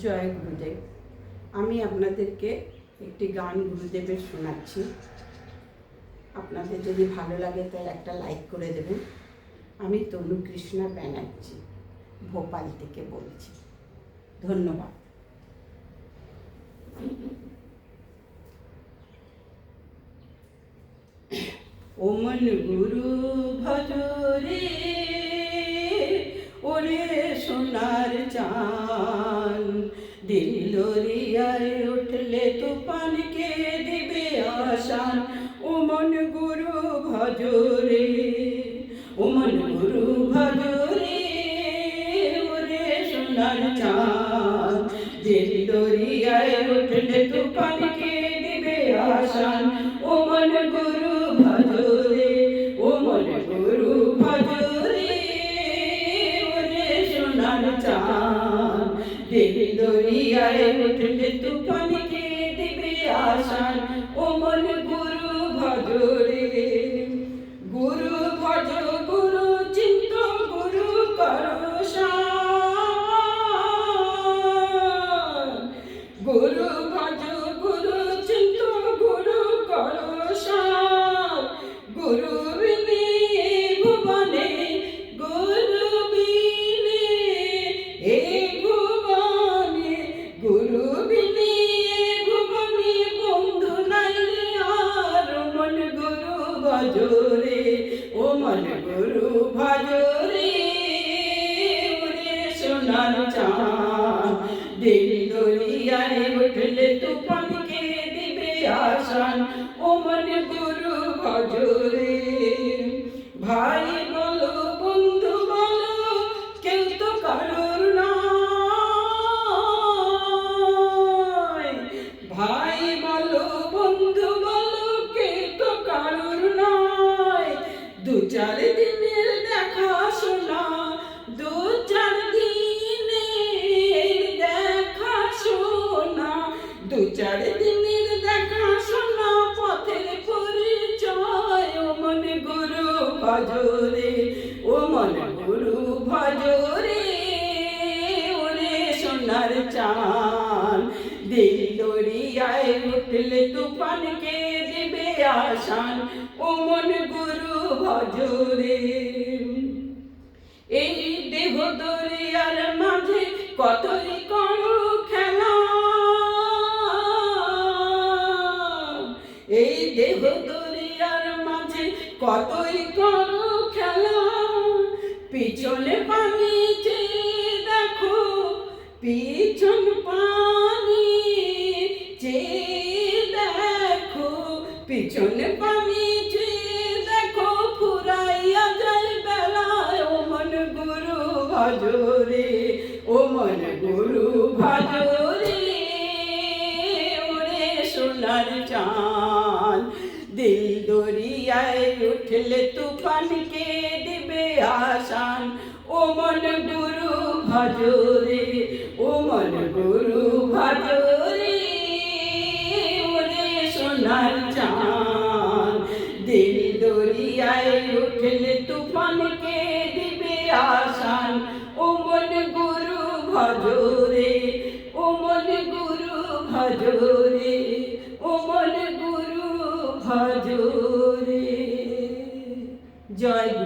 জয় গুরুদেব। আমি আপনাদেরকে একটি গান গুরুদেবের শোনাচ্ছি। আপনাদের যদি ভালো লাগে তাহলে একটা লাইক করে দেবেন। আমি তনুকৃষ্ণা ব্যানার্জি ভোপাল থেকে বলছি। ধন্যবাদ। ও মন গুরু ভজরে ওরে সোনার চান, দিল দরিয়ায় উঠলে তুফানকে দিবে আসান। ও মন গুরু ভজরে, ও মন গুরু ভজরে ওরে সোনার চান, দিল দরিয়ায় উঠলে তুফানকে দিবে আসান। ও মন গুরু ভজরে, ও মন গুরু ভজরে ওরে সোনার চান, দিল দরিয়ায় উঠলে তুফানকে দিবে আসান। ও মন গুরু ভজরে, গুরু ভজ গুরু চিন্ত গুরু করসান, গুরু ভজ গুরু চিন্ত গুরু করসান। গুরু বিনে ভুবনে, গুরু বিনে এ ভুবনে, গুরু বিনে ভুবনে বন্ধু নাই আর। মন গুরু ভজরে, ও মন গুরু ভজরে ওরে সোনার চান, দিল দরিয়ায় উঠলে তুফানকে দিবে আসান। ও মন গুরু ভজরে, ভাই বলো বন্ধু বলো কেউ তো কারোর নয়। ভাই বলো বন্ধু বলো কেউ তো কারোর নয়। দু চার দিনের দেখা শোনা, দু চার দিনের দেখা শোনা, দু চার দিনের দেখা শোনা পথের পরিচয়। ও মন গুরু ভজরে, ও মন গুরু ভজরে ওরে সোনার চান, দিল দরিয়ায় উঠলে তুফানকে দিবে আসান। ও মন গুরু ভজরে, এই দেহ দরিয়ার মাঝে কতই করো খেলা, এই দেহ দরিয়ার মাঝে কতই করো খেলা। পিছনে পানি চেয়ে দেখো, পিছন পানি চেয়ে দেখো, পিছনে পানি চেয়ে দেখো ফুরাইয়া যায় বেলায়। ও মন গুরু ভজরে, ও মন গুরু ভজরে ওরে সোনার চান, দিল দরিয়ায় উঠলে তুফানকে দিবে আসান। ও মন গুরু ভজরে, ও মন গুরু ভজরে ওরে সোনার চান, দিল দরিয়ায় উঠলে তুফানকে দিবে আসান। ও মন গুরু ভজরে, ও মন গুরু ভজরে, ও মন গুরু ভজরে। জয়।